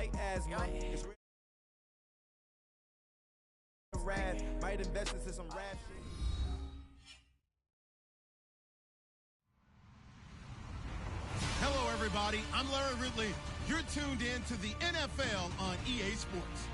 like asthma. It's rad. Might invest into some rad shit. Hello, everybody. I'm Larry Ridley. You're tuned in to the NFL on EA Sports.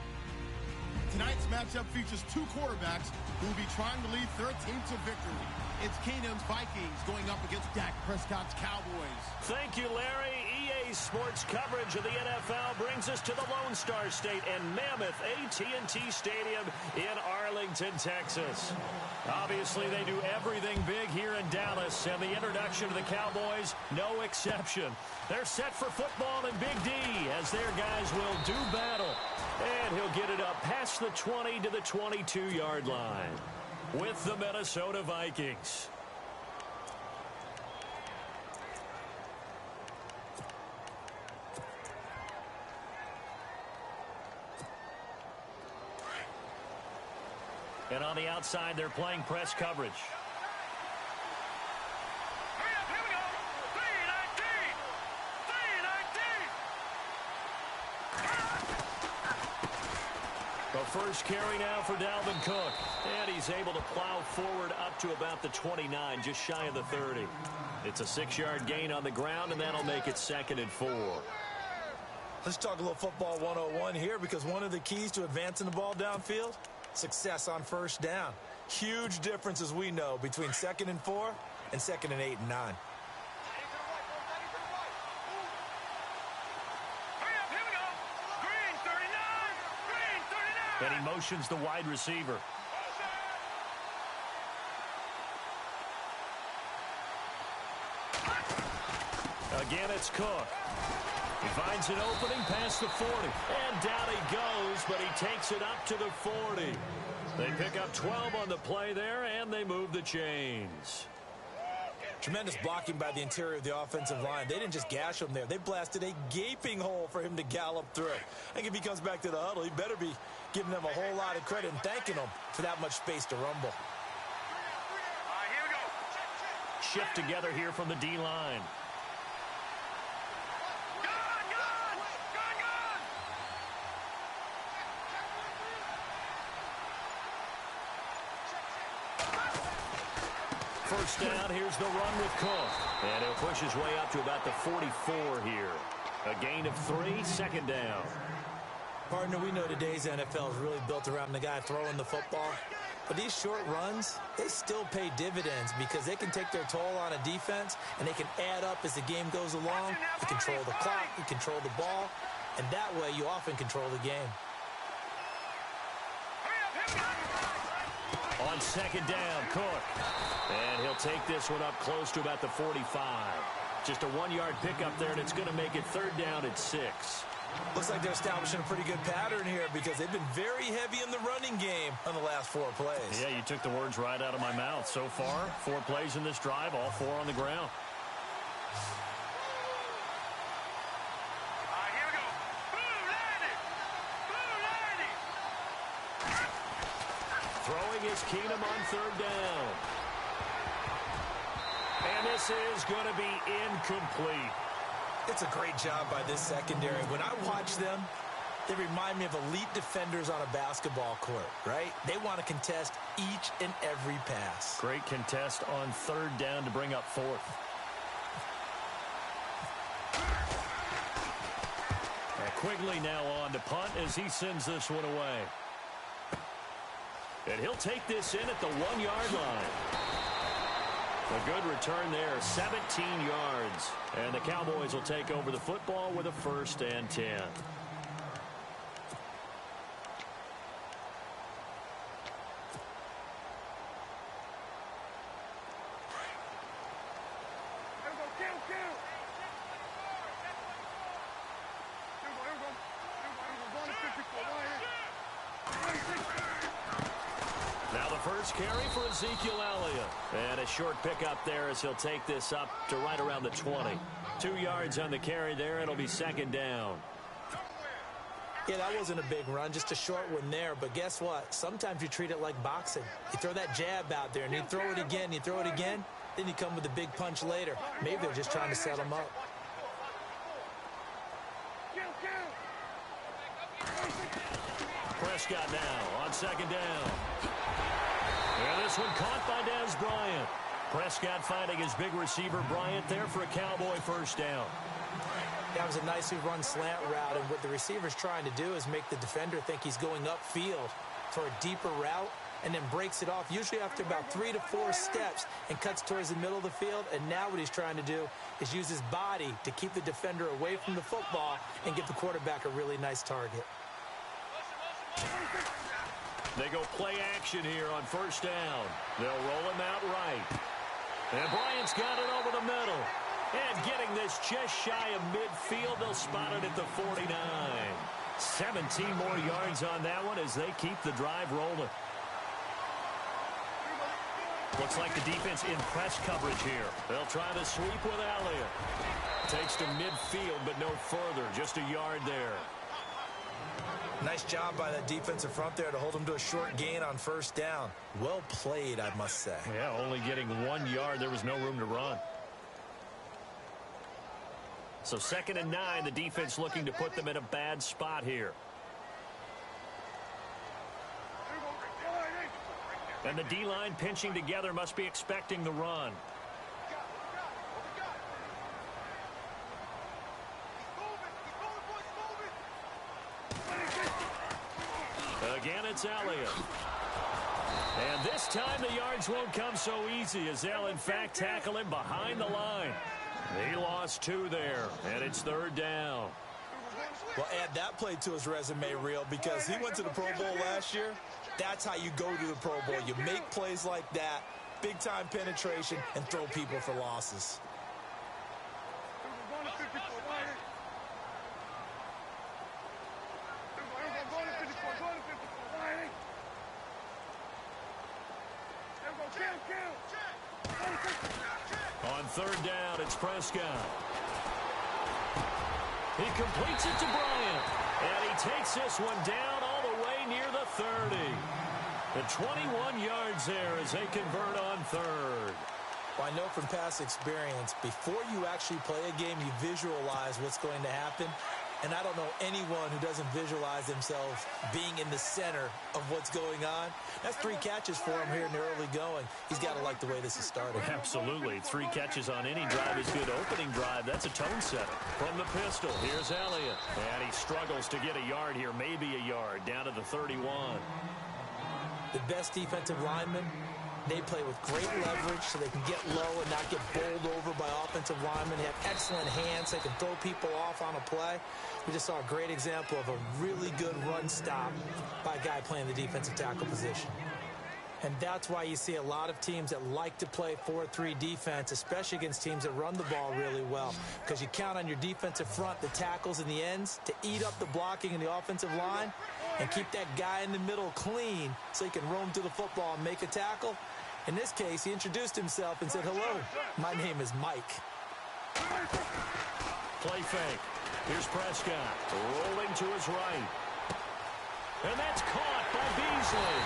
Tonight's matchup features two quarterbacks who will be trying to lead their team to victory. It's Keenum's Vikings going up against Dak Prescott's Cowboys. Thank you, Larry. EA Sports coverage of the NFL brings us to the Lone Star State and Mammoth AT&T Stadium in Arlington, Texas. Obviously, they do everything big here in Dallas, and the introduction of the Cowboys, no exception. They're set for football in Big D as their guys will do battle. And he'll get it up past the 20 to the 22-yard line with the Minnesota Vikings. And on the outside, they're playing press coverage. The first carry now for Dalvin Cook. And he's able to plow forward up to about the 29, just shy of the 30. It's a 6-yard gain on the ground, and that'll make it 2nd and 4. Let's talk a little football 101 here, because one of the keys to advancing the ball downfield, success on first down. Huge difference, as we know, between 2nd and 4 and 2nd and 8 and 9. And he motions the wide receiver. Again, it's Cook. He finds an opening past the 40. And down he goes, but he takes it up to the 40. They pick up 12 on the play there, and they move the chains. Tremendous blocking by the interior of the offensive line. They didn't just gash him there. They blasted a gaping hole for him to gallop through. I think if he comes back to the huddle, he better be giving them a whole lot of credit and thanking them for that much space to rumble. Here we go. Shift together here from the D-line. First down, here's the run with Cook. And he'll push his way up to about the 44 here. A gain of 3, 2nd down. Partner, we know today's NFL is really built around the guy throwing the football. But these short runs, they still pay dividends because they can take their toll on a defense, and they can add up as the game goes along. You control the clock, you control the ball, and that way you often control the game. On 2nd down, Cook. And he'll take this one up close to about the 45. Just a 1-yard pickup there, and it's going to make it 3rd down at 6. Looks like they're establishing a pretty good pattern here because they've been very heavy in the running game on the last 4 plays. Yeah, you took the words right out of my mouth. So far, 4 plays in this drive, all 4 on the ground. Here we go. Throwing is Keenum on 3rd down. And this is going to be incomplete. It's a great job by this secondary. When I watch them, they remind me of elite defenders on a basketball court, right? They want to contest each and every pass. Great contest on 3rd down to bring up 4th. And Quigley now on to punt as he sends this one away. And he'll take this in at the 1-yard line. A good return there, 17 yards. And the Cowboys will take over the football with a 1st and 10. Now the first carry for Ezekiel Elliott. And a short pickup there as he'll take this up to right around the 20. 2 yards on the carry there. It'll be 2nd down. Yeah, that wasn't a big run, just a short one there. But guess what? Sometimes you treat it like boxing. You throw that jab out there, and you throw it again, you throw it again, then you come with a big punch later. Maybe they're just trying to set him up. Prescott now on second down. And this one caught by Dez Bryant. Prescott finding his big receiver Bryant there for a Cowboy first down. That was a nicely run slant route, and what the receiver's trying to do is make the defender think he's going upfield for a deeper route, and then breaks it off, usually after about 3 to 4 steps, and cuts towards the middle of the field. And now what he's trying to do is use his body to keep the defender away from the football and give the quarterback a really nice target. They go play action here on first down. They'll roll him out right. And Bryant's got it over the middle. And getting this just shy of midfield, they'll spot it at the 49. 17 more yards on that one as they keep the drive rolling. Looks like the defense in press coverage here. They'll try the sweep with Elliott. Takes to midfield, but no further. Just a yard there. Nice job by that defensive front there to hold him to a short gain on first down. Well played, I must say. Yeah, only getting 1 yard. There was no room to run. So 2nd and 9, the defense looking to put them in a bad spot here. And the D-line pinching together, must be expecting the run. Again, it's Elliott. And this time the yards won't come so easy as they'll, in fact, tackle him behind the line. He lost 2 there, and it's 3rd down. Well, add that play to his resume reel because he went to the Pro Bowl last year. That's how you go to the Pro Bowl. You make plays like that, big-time penetration, and throw people for losses. On 3rd down, it's Prescott. He completes it to Bryant. And he takes this one down all the way near the 30. The 21 yards there as they convert on 3rd. Well, I know from past experience, before you actually play a game, you visualize what's going to happen. And I don't know anyone who doesn't visualize themselves being in the center of what's going on. That's 3 catches for him here in the early going. He's got to like the way this is started. Absolutely. 3 catches on any drive is good. Opening drive, that's a tone setter. From the pistol, here's Elliott. And he struggles to get a yard here, maybe a yard, down to the 31. The best defensive linemen, they play with great leverage so they can get low and not get bowled over by offensive linemen. They have excellent hands. They can throw people off on a play. We just saw a great example of a really good run stop by a guy playing the defensive tackle position. And that's why you see a lot of teams that like to play 4-3 defense, especially against teams that run the ball really well, because you count on your defensive front, the tackles and the ends, to eat up the blocking in the offensive line and keep that guy in the middle clean so he can roam to the football and make a tackle. In this case, he introduced himself and said, "Hello, my name is Mike." Play fake. Here's Prescott rolling to his right. And that's caught by Beasley.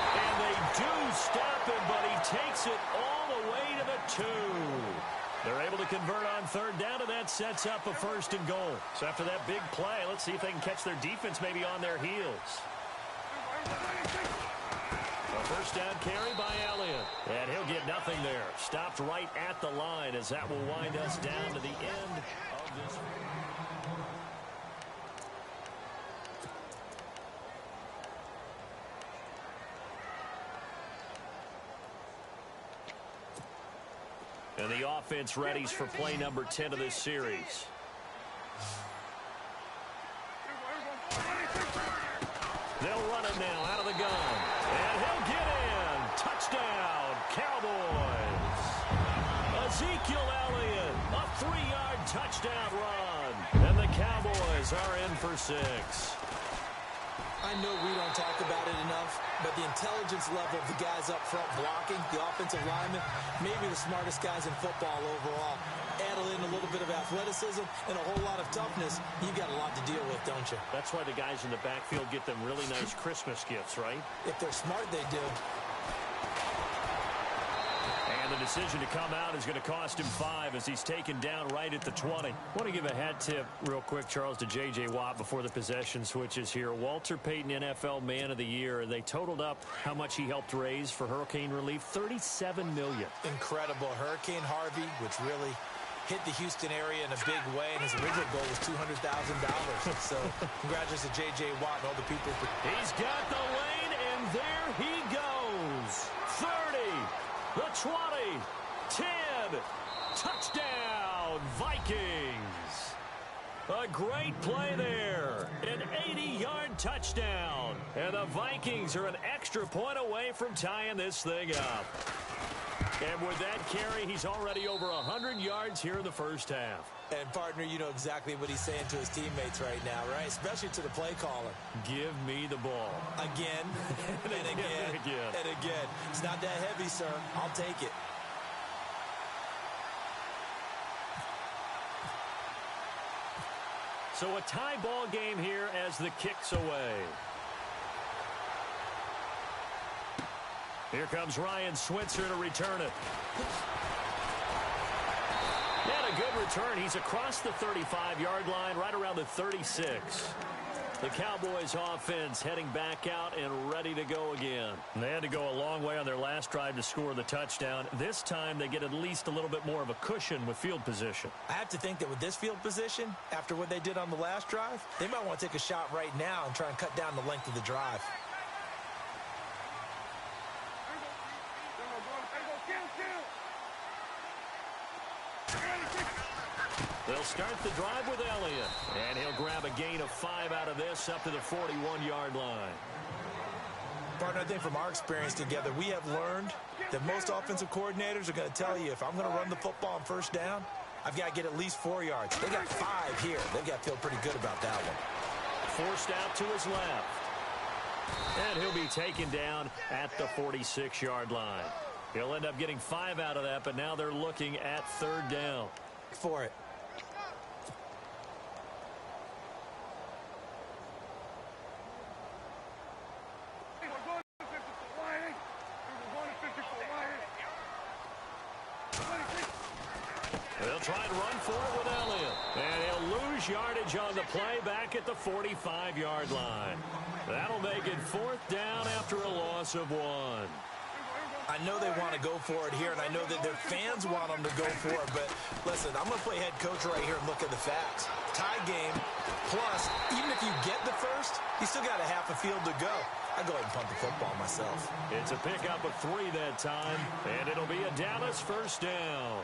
And they do stop him, but he takes it all the way to the 2. They're able to convert on 3rd down, and that sets up a 1st and goal. So after that big play, let's see if they can catch their defense maybe on their heels. A 1st down carry by Elliott. And he'll get nothing there. Stopped right at the line as that will wind us down to the end of this. And the offense readies for play number 10 of this series. They'll run it now out of the gun. And he'll get in. Touchdown, Cowboys. Ezekiel Elliott, a 3-yard touchdown run. And the Cowboys are in for 6. I know we don't talk about it enough, but the intelligence level of the guys up front blocking, the offensive linemen, maybe the smartest guys in football overall. Add in a little bit of athleticism and a whole lot of toughness, you've got a lot to deal with, don't you? That's why the guys in the backfield get them really nice Christmas gifts, right? If they're smart, they do. And And the decision to come out is going to cost him 5 as he's taken down right at the 20. I want to give a hat tip real quick, Charles, to J.J. Watt before the possession switches here. Walter Payton, NFL Man of the Year. They totaled up how much he helped raise for hurricane relief, $37 million. Incredible. Hurricane Harvey, which really hit the Houston area in a big way, and his original goal was $200,000. So congratulations to J.J. Watt and all the people. He's got the lane, and there he goes. 30, the 20, 10, touchdown, Vikings. A great play there, an 80-yard touchdown. And the Vikings are an extra point away from tying this thing up. And with that carry, he's already over 100 yards here in the first half. And, partner, you know exactly what he's saying to his teammates right now, right? Especially to the play caller. Give me the ball. Again, and again, and again. It's not that heavy, sir. I'll take it. So a tie ball game here as the kick's away. Here comes Ryan Switzer to return it. And a good return. He's across the 35-yard line, right around the 36. The Cowboys offense heading back out and ready to go again. And they had to go a long way on their last drive to score the touchdown. This time they get at least a little bit more of a cushion with field position. I have to think that with this field position, after what they did on the last drive, they might want to take a shot right now and try and cut down the length of the drive. They'll start the drive with Elliott. And he'll grab a gain of 5 out of this up to the 41-yard line. Partner, I think from our experience together, we have learned that most offensive coordinators are going to tell you, if I'm going to run the football on first down, I've got to get at least 4 yards. They got 5 here. They've got to feel pretty good about that one. Forced out to his left. And he'll be taken down at the 46-yard line. He'll end up getting 5 out of that, but now they're looking at third down. For it. They'll try and run for it with Elliott. And he'll lose yardage on the play back at the 45-yard line. That'll make it fourth down after a loss of 1. I know they want to go for it here, and I know that their fans want them to go for it, but listen, I'm going to play head coach right here and look at the facts. Tie game, plus, even if you get the first, you still got a half a field to go. I go ahead and punt the football myself. It's a pickup of 3 that time, and it'll be a Dallas first down.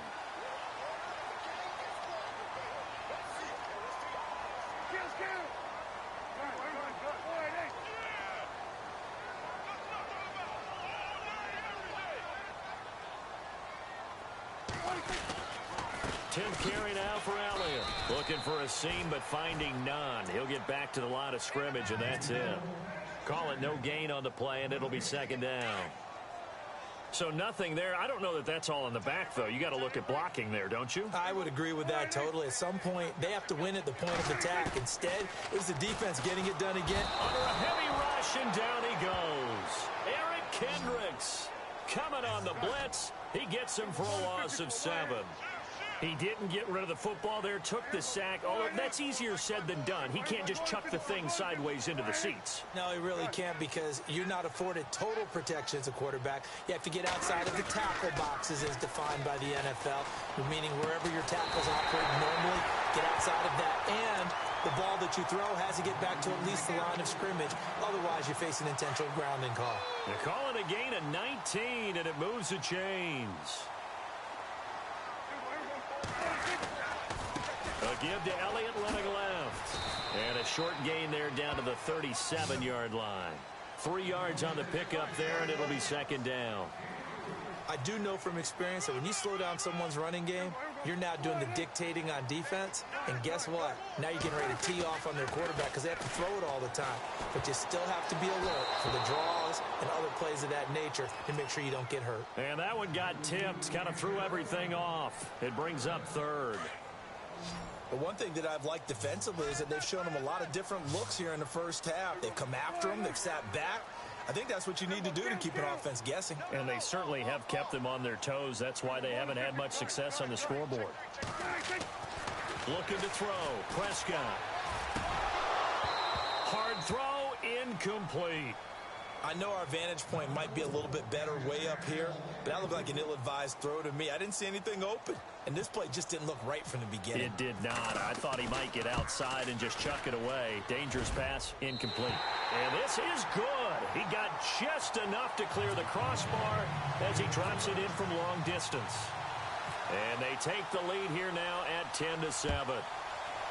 Tenth carry now for Elliott. Looking for a seam, but finding none. He'll get back to the line of scrimmage, and that's it. Call it no gain on the play, and it'll be second down. So nothing there. I don't know that that's all in the back, though. You got to look at blocking there, don't you? I would agree with that totally. At some point, they have to win at the point of attack. Instead, it was the defense getting it done again. Under a heavy rush, and down he goes. Eric Kendricks coming on the blitz. He gets him for a loss of 7. He didn't get rid of the football there, took the sack. Oh, that's easier said than done. He can't just chuck the thing sideways into the seats. No, he really can't, because you're not afforded total protection as a quarterback. You have to get outside of the tackle boxes as defined by the NFL, meaning wherever your tackles operate normally, get outside of that. And the ball that you throw has to get back to at least the line of scrimmage. Otherwise, you're facing intentional grounding call. They're calling a gain of 19, and it moves the chains. A give to Elliott running left. And a short gain there down to the 37-yard line. 3 yards on the pickup there, and it'll be second down. I do know from experience that when you slow down someone's running game, you're now doing the dictating on defense. And guess what? Now you're getting ready to tee off on their quarterback because they have to throw it all the time. But you still have to be alert for the draws and other plays of that nature to make sure you don't get hurt. And that one got tipped, kind of threw everything off. It brings up third. But one thing that I've liked defensively is that they've shown them a lot of different looks here in the first half. They've come after them. They've sat back. I think that's what you need to do to keep an offense guessing. And they certainly have kept them on their toes. That's why they haven't had much success on the scoreboard. Looking to throw. Prescott. Hard throw, incomplete. I know our vantage point might be a little bit better way up here, but that looked like an ill-advised throw to me. I didn't see anything open, and this play just didn't look right from the beginning. It did not. I thought he might get outside and just chuck it away. Dangerous pass, incomplete. And this is good. He got just enough to clear the crossbar as he drops it in from long distance. And they take the lead here now at 10-7.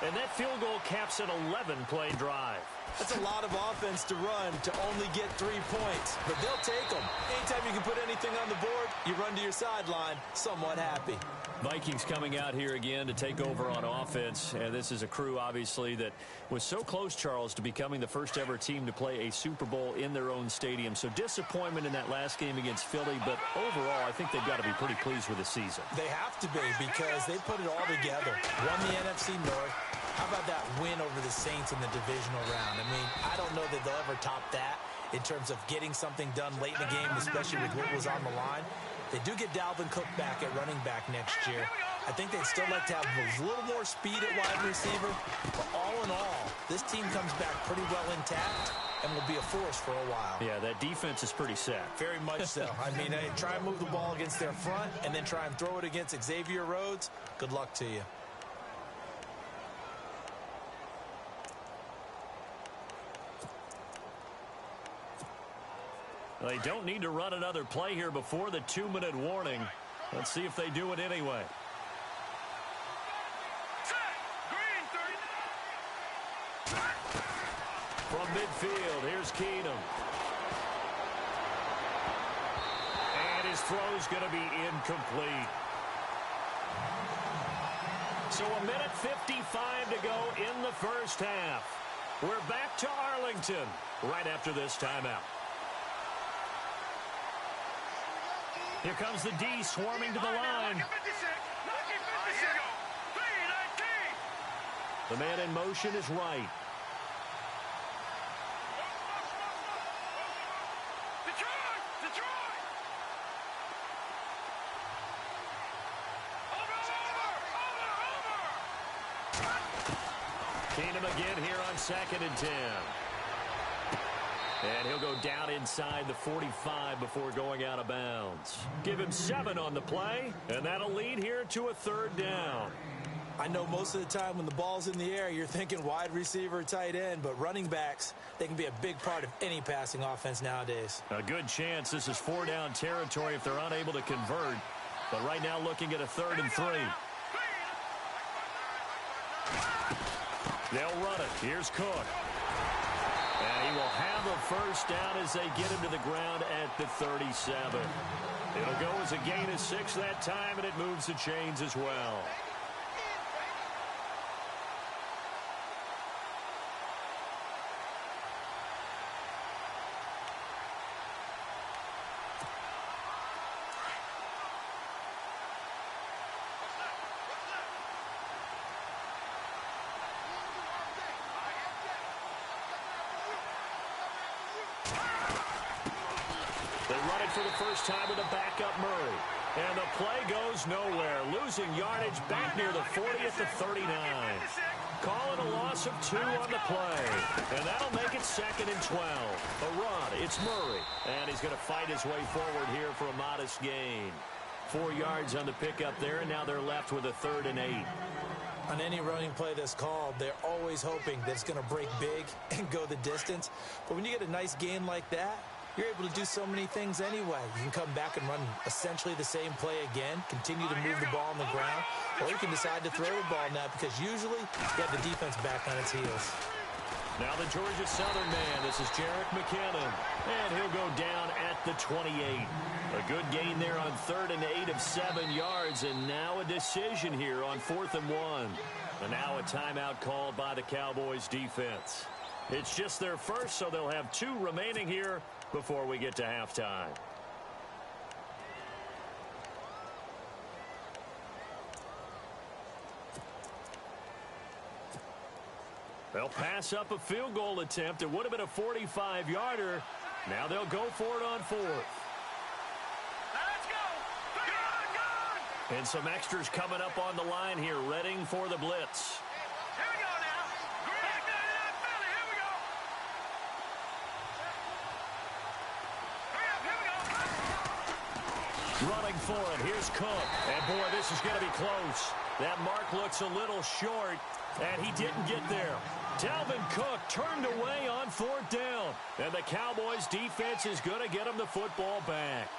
And that field goal caps an 11-play drive. That's a lot of offense to run to only get 3 points, but they'll take them. Anytime you can put anything on the board, you run to your sideline somewhat happy. Vikings coming out here again to take over on offense, and this is a crew, obviously, that was so close, Charles, to becoming the first-ever team to play a Super Bowl in their own stadium. So disappointment in that last game against Philly, but overall, I think they've got to be pretty pleased with the season. They have to be because they put it all together. Won the NFC North. How about that win over the Saints in the divisional round? I mean, I don't know that they'll ever top that in terms of getting something done late in the game, especially with what was on the line. They do get Dalvin Cook back at running back next year. I think they'd still like to have a little more speed at wide receiver. But all in all, this team comes back pretty well intact and will be a force for a while. Yeah, that defense is pretty set. Very much so. I mean, try and move the ball against their front and then try and throw it against Xavier Rhodes. Good luck to you. They don't need to run another play here before the 2-minute warning. Let's see if they do it anyway. From midfield, here's Keenum. And his throw's going to be incomplete. So 1:55 to go in the first half. We're back to Arlington right after this timeout. Here comes the D swarming to the line. The man in motion is right. Keenum again here on 2nd and 10. And he'll go down inside the 45 before going out of bounds. Give him 7 on the play, and that'll lead here to a 3rd down. I know most of the time when the ball's in the air, you're thinking wide receiver, tight end, but running backs, they can be a big part of any passing offense nowadays. A good chance this is 4-down territory if they're unable to convert. But right now looking at a 3rd and 3. They'll run it. Here's Cook. And he will have a 1st down as they get him to the ground at the 37. It'll go as a gain of 6 that time, and it moves the chains as well. They run it for the first time with a backup Murray. And the play goes nowhere. Losing yardage back near the 40 at the 39. Calling a loss of 2 on the play. And that'll make it 2nd and 12. A run. It's Murray. And he's going to fight his way forward here for a modest gain. 4 yards on the pickup there, and now they're left with a 3rd and 8. On any running play that's called, they're always hoping that it's going to break big and go the distance. But when you get a nice gain like that, you're able to do so many things anyway. You can come back and run essentially the same play again, continue to move the ball on the ground, or you can decide to throw the ball now because usually you have the defense back on its heels. Now the Georgia Southern man, this is Jerick McKinnon, and he'll go down at the 28. A good gain there on 3rd and 8 of 7 yards, and now a decision here on 4th and 1. And now a timeout called by the Cowboys defense. It's just their first, so they'll have 2 remaining here before we get to halftime. They'll pass up a field goal attempt. It would have been a 45-yarder, Now they'll go for it on 4th. And some extras coming up on the line here, readying for the blitz. Here we go now. Here we go. Hurry up, here we go. Running for it. Here's Cook. And, boy, this is going to be close. That mark looks a little short, and he didn't get there. Dalvin Cook turned away on 4th down. And the Cowboys' defense is going to get him the football back.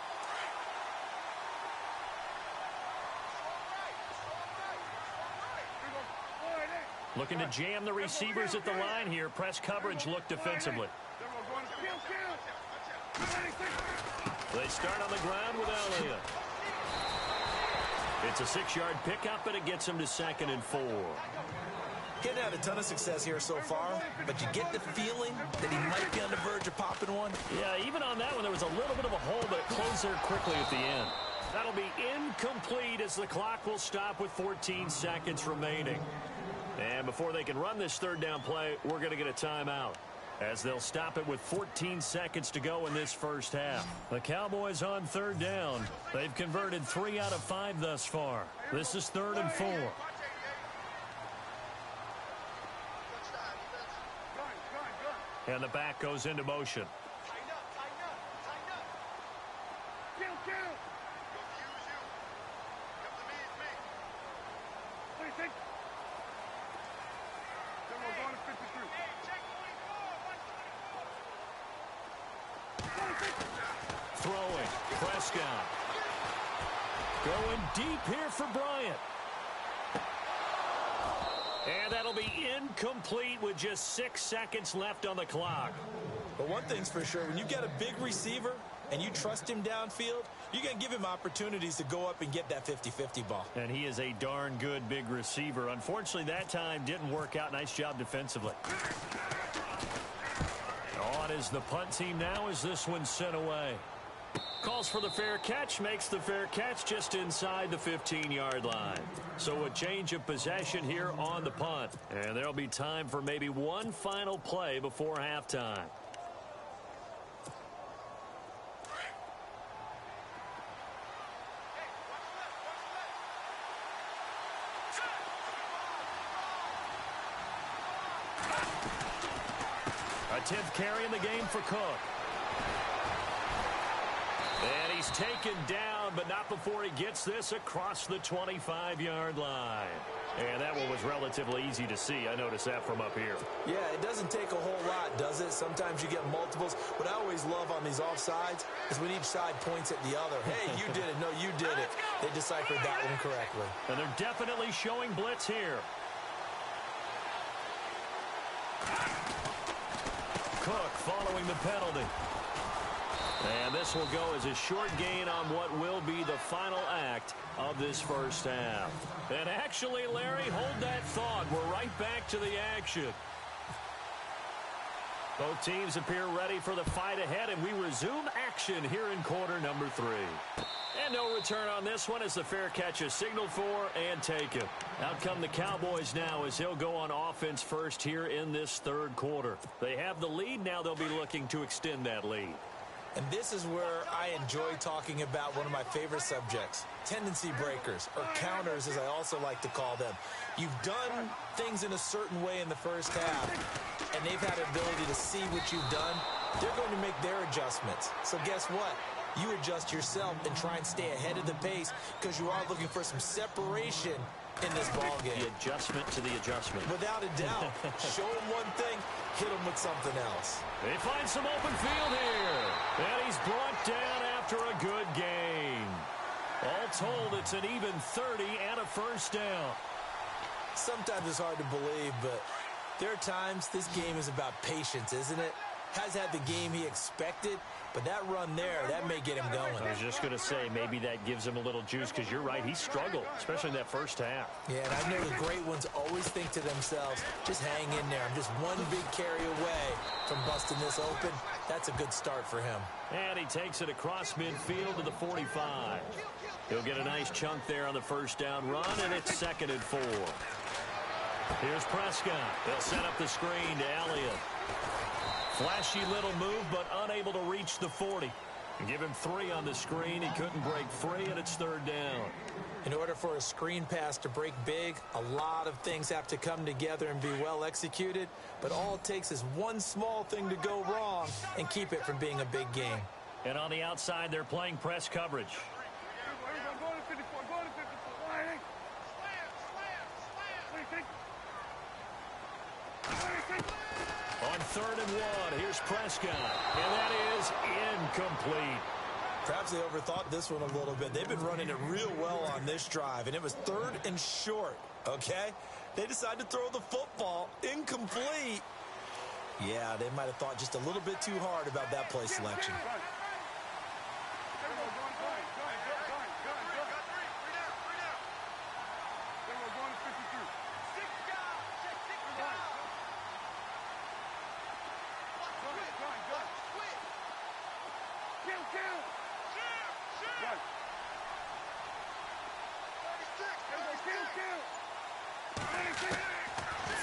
Looking to jam the receivers at the line here. Press coverage look defensively. They start on the ground with Elliott. It's a 6-yard pickup, and it gets him to 2nd and 4. He hadn't had a ton of success here so far, but you get the feeling that he might be on the verge of popping one. Yeah, even on that one, there was a little bit of a hole, but it closed there quickly at the end. That'll be incomplete as the clock will stop with 14 seconds remaining. And before they can run this 3rd down play, we're going to get a timeout, as they'll stop it with 14 seconds to go in this first half. The Cowboys on 3rd down. They've converted 3 out of 5 thus far. This is 3rd and 4. And the back goes into motion. Throwing. Prescott. Going deep here for Bryant. And that'll be incomplete with just 6 seconds left on the clock. But one thing's for sure, when you get a big receiver and you trust him downfield, you're going to give him opportunities to go up and get that 50-50 ball. And he is a darn good big receiver. Unfortunately, that time didn't work out. Nice job defensively. On is the punt team now as this one's sent away. Calls for the fair catch, makes the fair catch just inside the 15-yard line. So a change of possession here on the punt. And there'll be time for maybe one final play before halftime. A 10th carry in the game for Cook. And he's taken down, but not before he gets this across the 25-yard line. And that one was relatively easy to see. I noticed that from up here. Yeah, it doesn't take a whole lot, does it? Sometimes you get multiples. What I always love on these offsides is when each side points at the other. Hey, you did it. No, you did it. They deciphered that one correctly. And they're definitely showing blitz here. Cook following the penalty. And this will go as a short gain on what will be the final act of this first half. And actually, Larry, hold that thought. We're right back to the action. Both teams appear ready for the fight ahead, and we resume action here in quarter number 3. And no return on this one as the fair catch is signaled for and taken. Out come the Cowboys now as he'll go on offense first here in this 3rd quarter. They have the lead. Now they'll be looking to extend that lead. And this is where I enjoy talking about one of my favorite subjects, tendency breakers, or counters as I also like to call them. You've done things in a certain way in the first half, and they've had the ability to see what you've done. They're going to make their adjustments. So guess what? You adjust yourself and try and stay ahead of the pace because you are looking for some separation in this ball game. The adjustment to the adjustment. Without a doubt. Show them one thing, hit them with something else. They find some open field here. And he's brought down after a good game. All told, it's an even 30 and a first down. Sometimes it's hard to believe, but there are times this game is about patience, isn't it? Has had the game he expected, but that run there, that may get him going. I was just going to say, maybe that gives him a little juice, because you're right, he struggled, especially in that first half. Yeah, and I know the great ones always think to themselves, just hang in there. I'm just one big carry away from busting this open. That's a good start for him. And he takes it across midfield to the 45. He'll get a nice chunk there on the first down run, and it's 2nd and 4. Here's Prescott. They'll set up the screen to Elliott. Flashy little move, but unable to reach the 40. Give him 3 on the screen. He couldn't break free, and it's 3rd down. In order for a screen pass to break big, a lot of things have to come together and be well executed. But all it takes is one small thing to go wrong and keep it from being a big game. And on the outside, they're playing press coverage. On 3rd and 1, here's Prescott, and that is incomplete. Perhaps they overthought this one a little bit. They've been running it real well on this drive, and it was 3rd and short, okay? They decided to throw the football incomplete. Yeah, they might have thought just a little bit too hard about that play selection.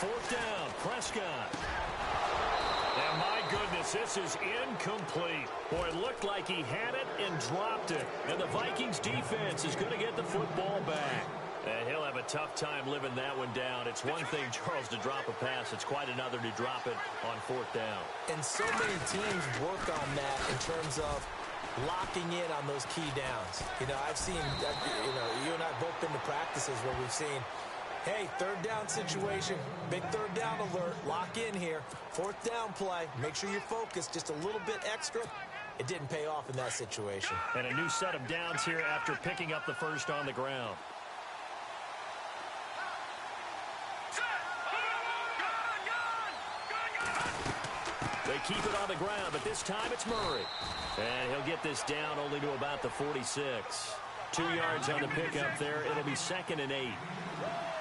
Fourth down, Prescott. And my goodness, this is incomplete. Boy, it looked like he had it and dropped it. And the Vikings defense is going to get the football back. And he'll have a tough time living that one down. It's one thing, Charles, to drop a pass. It's quite another to drop it on 4th down. And so many teams work on that in terms of locking in on those key downs. You know, I've seen, you and I both been to practices where we've seen, hey, 3rd down situation, big 3rd down alert, lock in here, 4th down play, make sure you're focused just a little bit extra. It didn't pay off in that situation. And a new set of downs here after picking up the first on the ground. They keep it on the ground, but this time it's Murray. And he'll get this down only to about the 46. 2 yards on the pickup there. It'll be 2nd and 8.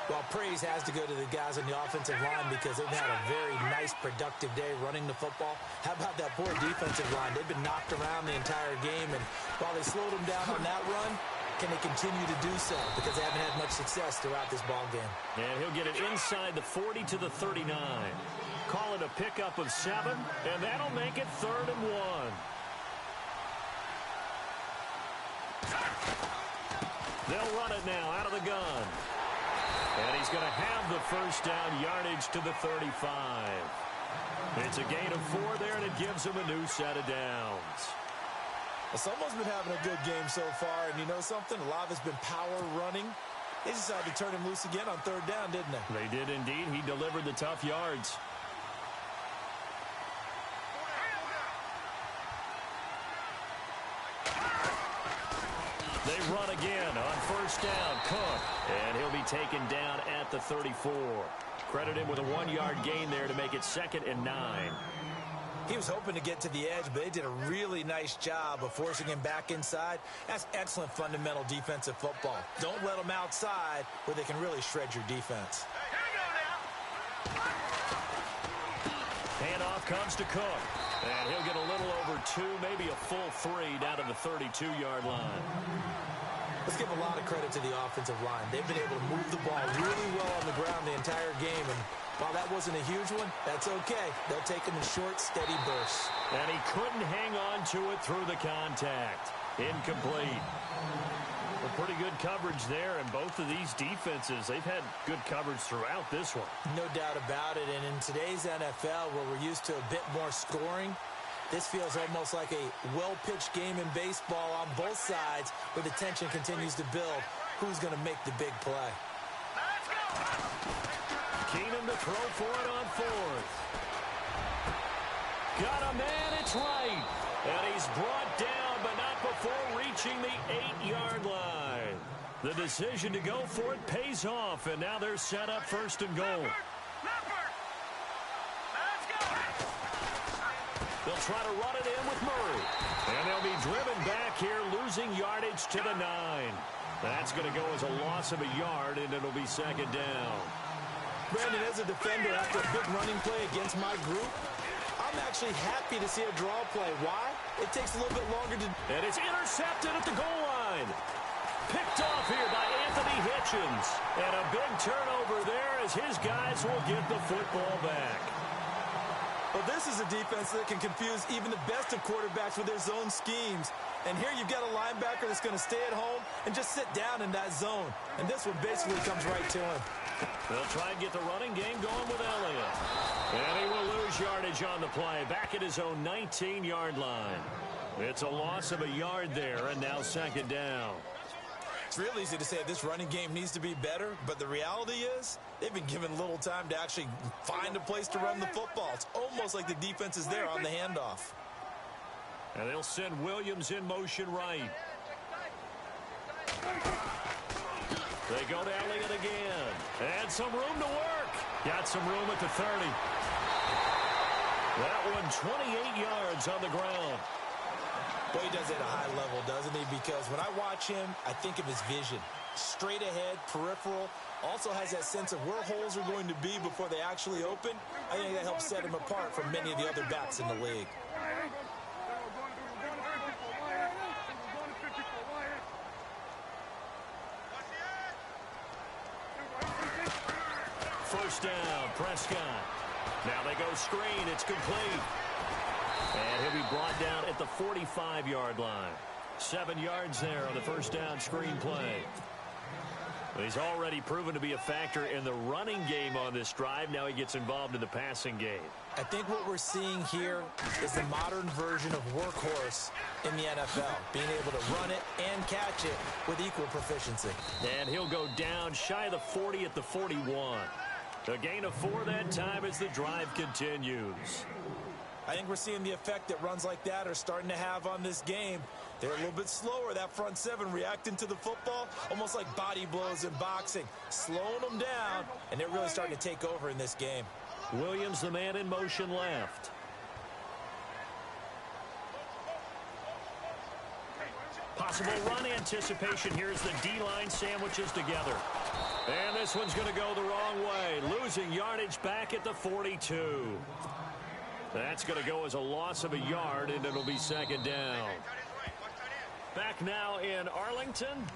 Well, praise has to go to the guys on the offensive line because they've had a very nice, productive day running the football. How about that poor defensive line? They've been knocked around the entire game, and while they slowed them down on that run, can they continue to do so? Because they haven't had much success throughout this ball game. And he'll get it inside the 40 to the 39. Call it a pickup of 7, and that'll make it 3rd and 1. They'll run it now out of the gun. And he's going to have the first down, yardage to the 35. It's a gain of 4 there, and it gives him a new set of downs. Well, someone's been having a good game so far, and you know something? A lot of it's been power running. They decided to turn him loose again on 3rd down, didn't they? They did indeed. He delivered the tough yards. They run again on first down. Cook. And he'll be taken down at the 34. Credit him with a 1-yard gain there to make it 2nd and 9. He was hoping to get to the edge, but they did a really nice job of forcing him back inside. That's excellent fundamental defensive football. Don't let them outside where they can really shred your defense. Handoff comes to Cook. And he'll get a little over 2, maybe a full 3 down to the 32-yard line. Let's give a lot of credit to the offensive line. They've been able to move the ball really well on the ground the entire game. And while that wasn't a huge one, that's okay. They'll take them in short, steady bursts. And he couldn't hang on to it through the contact. Incomplete. Well, pretty good coverage there, and both of these defenses, they've had good coverage throughout this one. No doubt about it, and in today's NFL, where we're used to a bit more scoring, this feels almost like a well-pitched game in baseball on both sides where the tension continues to build. Who's going to make the big play? Keenum to throw for it on 4th. Got a man, it's right. And he's brought down, but not before reaching the 8-yard line. The decision to go for it pays off, and now they're set up 1st and goal. They'll try to run it in with Murray. And they'll be driven back here, losing yardage to the 9. That's going to go as a loss of a yard, and it'll be 2nd down. Brandon, as a defender, after a big running play against my group, I'm actually happy to see a draw play. Why? It takes a little bit longer to... And it's intercepted at the goal line. Picked off here by Anthony Hitchens. And a big turnover there as his guys will get the football back. Well, this is a defense that can confuse even the best of quarterbacks with their zone schemes. And here you've got a linebacker that's going to stay at home and just sit down in that zone. And this one basically comes right to him. They'll try and get the running game going with Elliott. And he will lose yardage on the play, back at his own 19-yard line. It's a loss of a yard there, and now second down. It's real easy to say this running game needs to be better, but the reality is they've been given little time to actually find a place to run the football. It's almost like the defense is there on the handoff. And they'll send Williams in motion right. They go to Elliott again. And some room to work. Got some room at the 30. That one 28 yards on the ground. Boy, he does it at a high level, doesn't he? Because when I watch him, I think of his vision. Straight ahead, peripheral. Also has that sense of where holes are going to be before they actually open. I think that helps set him apart from many of the other backs in the league. First down, Prescott. Now they go screen. It's complete. And he'll be brought down at the 45-yard line. 7 yards there on the first down screen play. He's already proven to be a factor in the running game on this drive. Now he gets involved in the passing game. I think what we're seeing here is the modern version of workhorse in the NFL, being able to run it and catch it with equal proficiency. And he'll go down shy of the 40 at the 41. A gain of 4 that time as the drive continues. I think we're seeing the effect that runs like that are starting to have on this game. They're a little bit slower, that front seven, reacting to the football, almost like body blows in boxing, slowing them down, and they're really starting to take over in this game. Williams, the man in motion left. Possible run anticipation here as the D-line sandwiches together. And this one's going to go the wrong way, losing yardage back at the 42. That's going to go as a loss of a yard, and it'll be second down. Back now in Arlington.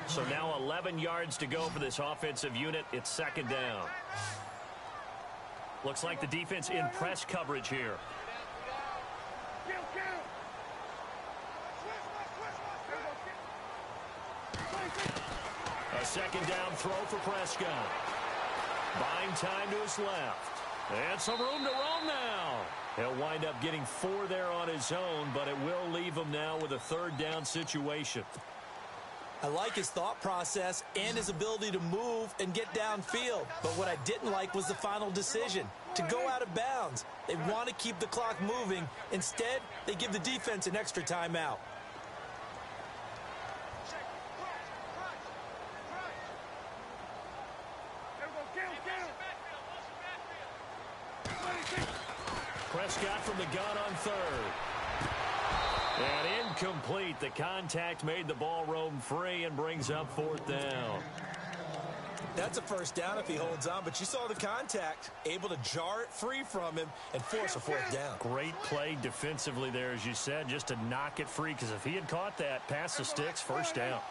So now 11 yards to go for this offensive unit. It's second down. Looks like the defense in press coverage here. A second down throw for Prescott. Buying time to his left. And some room to roam now. He'll wind up getting 4 there on his own, but it will leave him now with a third down situation. I like his thought process and his ability to move and get downfield. But what I didn't like was the final decision, to go out of bounds. They want to keep the clock moving. Instead, they give the defense an extra timeout. Prescott from the gun on third. And incomplete. The contact made the ball roam free and brings up fourth down. That's a first down if he holds on, but you saw the contact, able to jar it free from him and force a fourth down. Great play defensively there, as you said, just to knock it free, because if he had caught that, past the sticks, first down.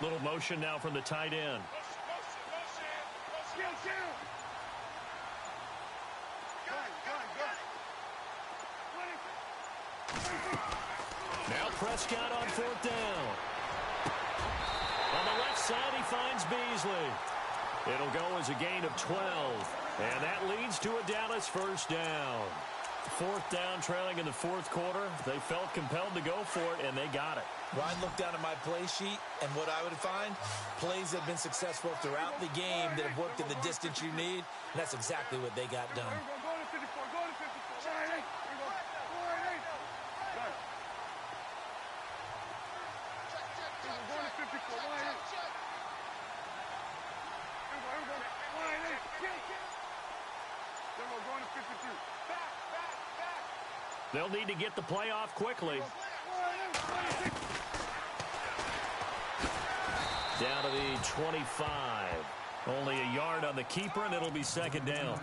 Little motion now from the tight end. Now Prescott on fourth down. On the left side, he finds Beasley. It'll go as a gain of 12. And that leads to a Dallas first down. Fourth down, trailing in the fourth quarter. They felt compelled to go for it, and they got it. Well, I'd look down at my play sheet, and what I would find, plays that have been successful throughout the game that have worked in the distance you need, and that's exactly what they got done. They'll need to get the play off quickly. Down to the 25. Only a yard on the keeper, and it'll be second down.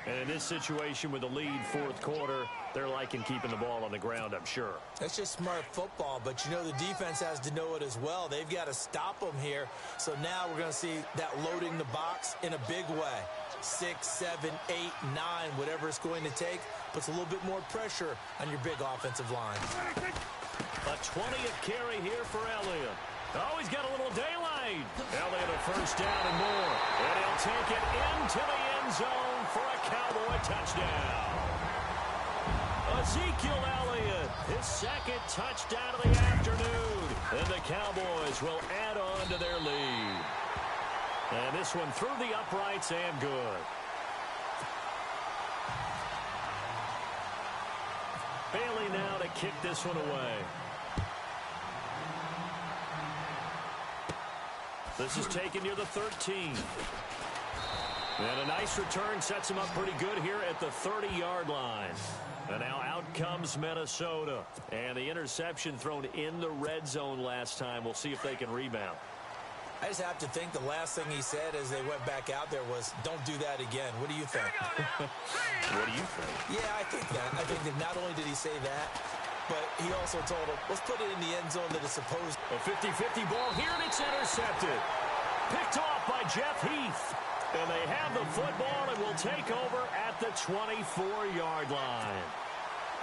And in this situation with the lead, fourth quarter, they're liking keeping the ball on the ground, I'm sure. That's just smart football, but you know the defense has to know it as well. They've got to stop them here. So now we're going to see that loading the box in a big way. 6, 7, 8, 9, whatever it's going to take, puts a little bit more pressure on your big offensive line. A 20th carry here for Elliott. Oh, he's got a little daylight. Elliott a first down and more. And he'll take it into the end zone for a Cowboy touchdown. Ezekiel Elliott, his second touchdown of the afternoon. And the Cowboys will add on to their lead. And this one through the uprights and good. Bailey now to kick this one away. This is taken near the 13. And a nice return sets him up pretty good here at the 30-yard line. And now out comes Minnesota. And the interception thrown in the red zone last time. We'll see if they can rebound. I just have to think the last thing he said as they went back out there was, don't do that again. What do you think? What do you think? Yeah, I think that. I think that not only did he say that, but he also told him, let's put it in the end zone that is supposed. A 50-50 ball here, and it's intercepted. Picked off by Jeff Heath. And they have the football and will take over at the 24-yard line.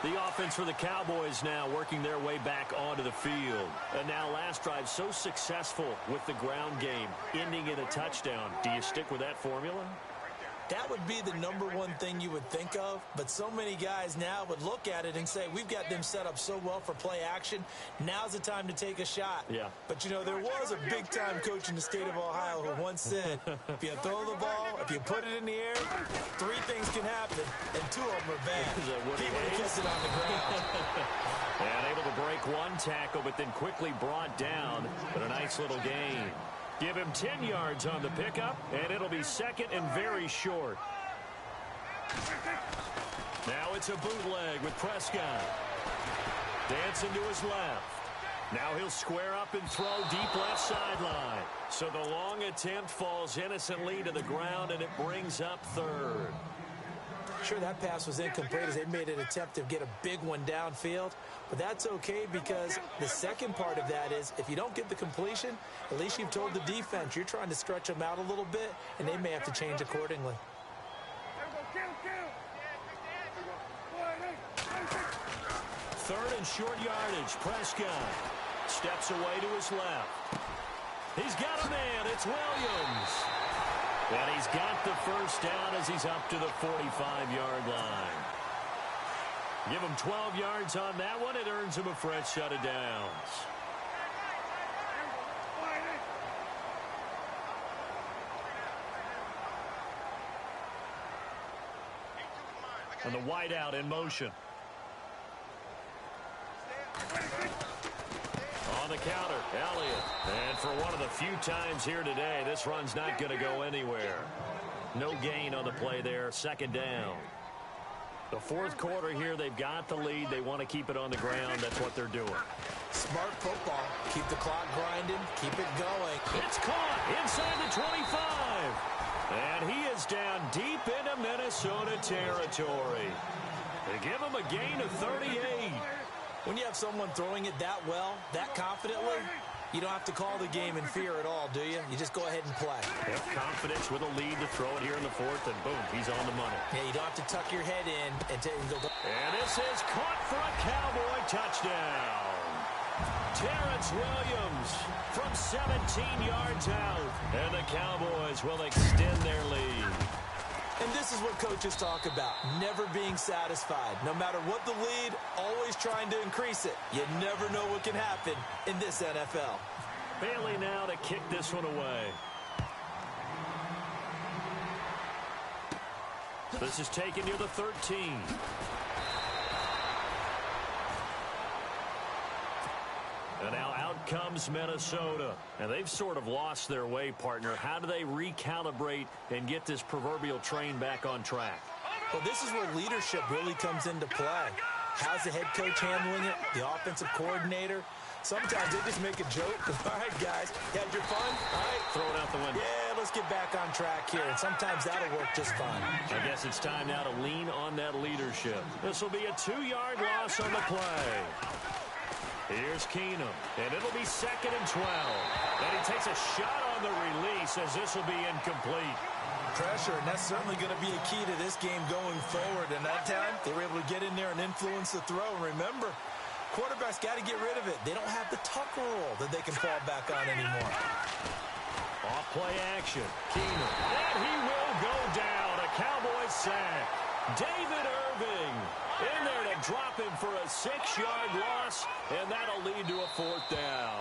The offense for the Cowboys now working their way back onto the field. And now last drive so successful with the ground game, ending in a touchdown. Do you stick with that formula? That would be the number one thing you would think of, but so many guys now would look at it and say, we've got them set up so well for play action. Now's the time to take a shot. Yeah. But, you know, there was a big-time coach in the state of Ohio who once said, if you throw the ball, if you put it in the air, 3 things can happen, and 2 of them are bad. He would have kissed it on the ground. And able to break one tackle, but then quickly brought down. But a nice little gain. Give him 10 yards on the pickup, and it'll be second and very short. Now it's a bootleg with Prescott. Dancing to his left. Now he'll square up and throw deep left sideline. So the long attempt falls innocently to the ground, and it brings up third. Sure, that pass was incomplete as they made an attempt to get a big one downfield. But that's okay because the second part of that is if you don't get the completion, at least you've told the defense you're trying to stretch them out a little bit, and they may have to change accordingly. Third and short yardage. Prescott steps away to his left. He's got a man. It's Williams. And he's got the first down as he's up to the 45-yard line. Give him 12 yards on that one. It earns him a fresh set of downs. And the wideout in motion. On the counter, Elliott. And for one of the few times here today, this run's not going to go anywhere. No gain on the play there. Second down. The fourth quarter here, they've got the lead. They want to keep it on the ground. That's what they're doing. Smart football. Keep the clock grinding. Keep it going. It's caught inside the 25. And he is down deep into Minnesota territory. They give him a gain of 38. When you have someone throwing it that well, that confidently, you don't have to call the game in fear at all, do you? You just go ahead and play. Have confidence with a lead to throw it here in the fourth, and boom, he's on the money. Yeah, you don't have to tuck your head in and go. And this is caught for a Cowboy touchdown. Terrence Williams from 17 yards out. And the Cowboys will extend their lead. And this is what coaches talk about, never being satisfied. No matter what the lead, always trying to increase it. You never know what can happen in this NFL. Bailey now to kick this one away. This is taken near the 13. And now out comes Minnesota. And they've sort of lost their way, partner. How do they recalibrate and get this proverbial train back on track? Well, this is where leadership really comes into play. How's the head coach handling it? The offensive coordinator? Sometimes they just make a joke. All right, guys, you had your fun? All right. Throw it out the window. Yeah, let's get back on track here, and sometimes that'll work just fine. I guess it's time now to lean on that leadership. This will be a 2-yard loss on the play. Here's Keenum, and it'll be 2nd and 12. And he takes a shot on the release as this will be incomplete. Pressure, and that's certainly going to be a key to this game going forward. And that time, they were able to get in there and influence the throw. And remember, quarterbacks got to get rid of it. They don't have the tuck rule that they can fall back on anymore. Off play action. Keenum. And he will go down. A Cowboys sack. David Irving in there to drop him for a 6-yard loss. And that'll lead to a 4th down.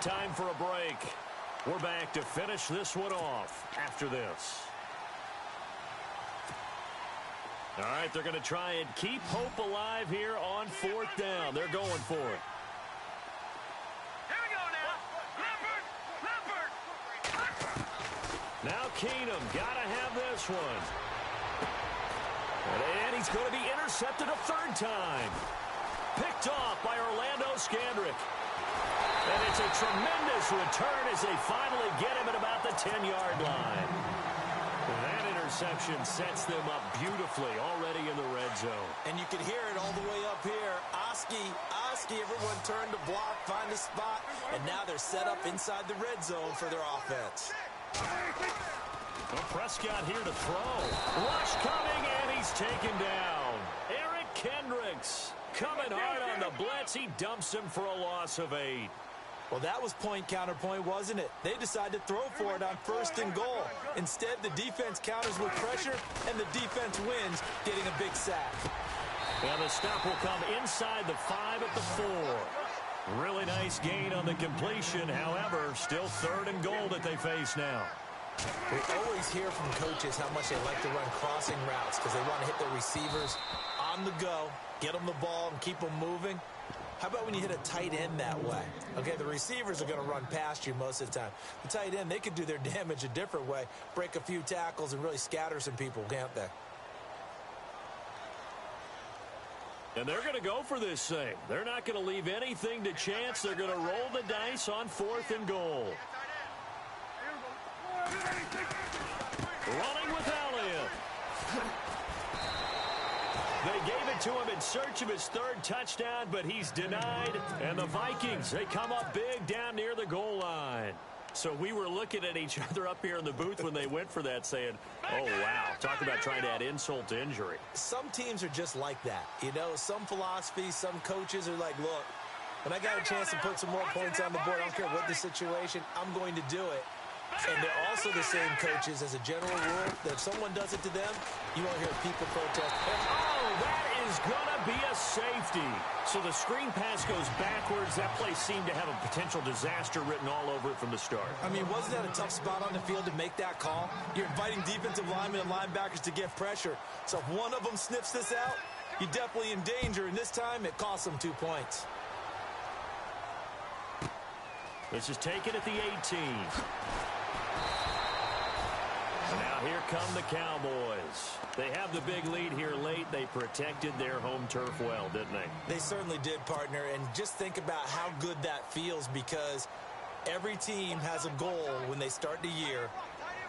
Time for a break. We're back to finish this one off after this. All right, they're going to try and keep hope alive here on 4th down. They're going for it. Here we go now. Leopard. Now Keenum, got to have this one. And he's going to be intercepted a 3rd time. Picked off by Orlando Scandrick. And it's a tremendous return as they finally get him at about the 10-yard line. That interception sets them up beautifully already in the red zone. And you can hear it all the way up here. Oski, everyone turned to block, find a spot, and now they're set up inside the red zone for their offense. Well, Prescott here to throw. Rush coming, and he's taken down. Eric Kendricks coming hard on the blitz. He dumps him for a loss of 8. Well, that was point counterpoint, wasn't it? They decided to throw for it on 1st and goal. Instead, the defense counters with pressure, and the defense wins, getting a big sack. And the stop will come inside the 5 at the 4. Really nice gain on the completion. However, still 3rd and goal that they face now. We always hear from coaches how much they like to run crossing routes because they want to hit their receivers on the go, get them the ball, and keep them moving. How about when you hit a tight end that way? Okay, the receivers are going to run past you most of the time. The tight end, they can do their damage a different way, break a few tackles, and really scatter some people, can't they? And they're going to go for this thing. They're not going to leave anything to chance. They're going to roll the dice on 4th and goal. Running with Elliott. They gave it to him in search of his 3rd touchdown, but he's denied. And the Vikings, they come up big down near the goal line. So we were looking at each other up here in the booth when they went for that saying, oh, wow, talk about trying to add insult to injury. Some teams are just like that. You know, some philosophies, some coaches are like, look, when I got a chance to put some more points on the board, I don't care what the situation, I'm going to do it. And they're also the same coaches as a general rule that if someone does it to them, you won't hear people protest. Oh, that is going to be a safety. So the screen pass goes backwards. That play seemed to have a potential disaster written all over it from the start. I mean, wasn't that a tough spot on the field to make that call? You're inviting defensive linemen and linebackers to get pressure. So if one of them sniffs this out, you're definitely in danger. And this time, it costs them 2 points. This is taken at the 18. Now here come the Cowboys. They have the big lead here late. They protected their home turf well, didn't they? They certainly did, partner. And just think about how good that feels because every team has a goal when they start the year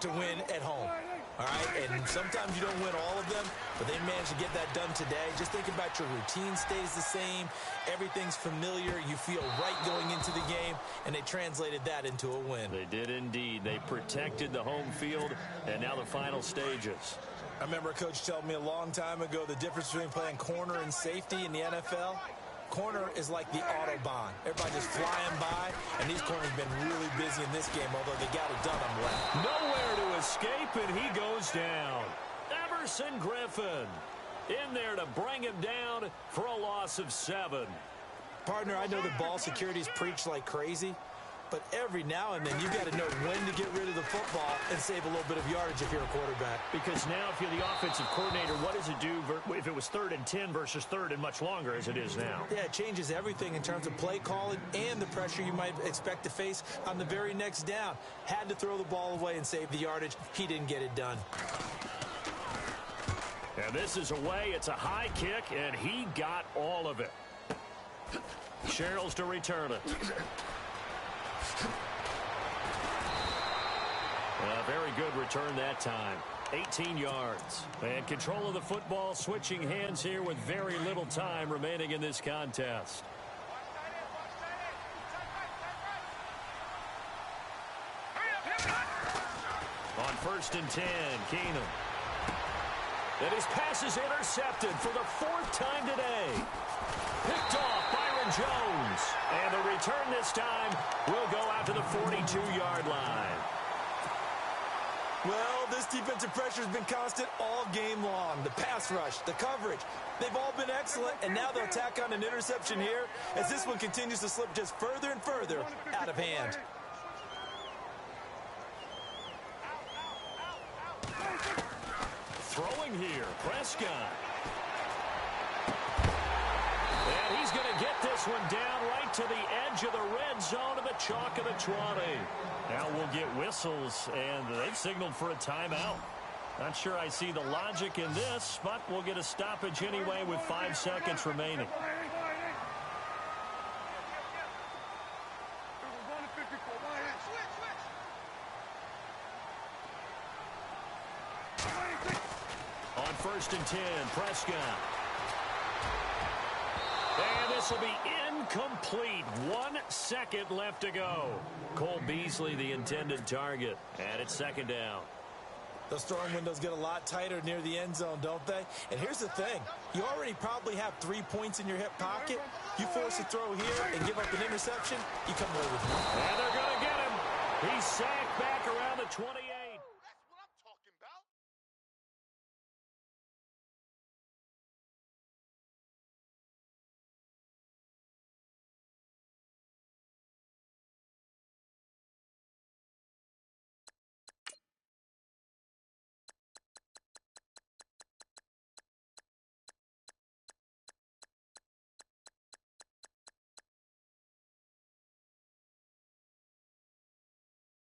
to win at home. All right, and sometimes you don't win all of them, but they managed to get that done today. Just think about your routine stays the same. Everything's familiar. You feel right going into the game, and they translated that into a win. They did indeed. They protected the home field, and now the final stages. I remember a coach telling me a long time ago the difference between playing corner and safety in the NFL. Corner is like the Autobahn. Everybody just flying by, and these corners have been really busy in this game, although they got it done on left. Nowhere to escape, and he goes down. Everson Griffin in there to bring him down for a loss of 7. Partner, I know the ball security is preached like crazy, but every now and then you got to know when to get rid of the football and save a little bit of yardage if you're a quarterback. Because now if you're the offensive coordinator, what does it do if it was 3rd and 10 versus 3rd and much longer as it is now? Yeah, it changes everything in terms of play calling and the pressure you might expect to face on the very next down. Had to throw the ball away and save the yardage. He didn't get it done. And this is away. It's a high kick, and he got all of it. Sherrills to return it. A very good return that time. 18 yards. And control of the football switching hands here with very little time remaining in this contest. On 1st and 10, Keenum. And his pass is intercepted for the 4th time today. Picked off Byron Jones. And the return this time will go out to the 42-yard line. Well, this defensive pressure has been constant all game long. The pass rush, the coverage, they've all been excellent, and now they'll tack on an interception here as this one continues to slip just further and further out of hand. Throwing here, Prescott. And he's going to get this one down right to the edge of the red zone of the chalk of the 20. Now we'll get whistles, and they've signaled for a timeout. Not sure I see the logic in this, but we'll get a stoppage anyway with 5 seconds remaining. On 1st and 10, Prescott. And this will be incomplete. 1 second left to go. Cole Beasley, the intended target. And it's 2nd down. Those throwing windows get a lot tighter near the end zone, don't they? And here's the thing. You already probably have 3 points in your hip pocket. You force a throw here and give up an interception, you come away with nothing. And they're going to get him. He's sacked back around the 20.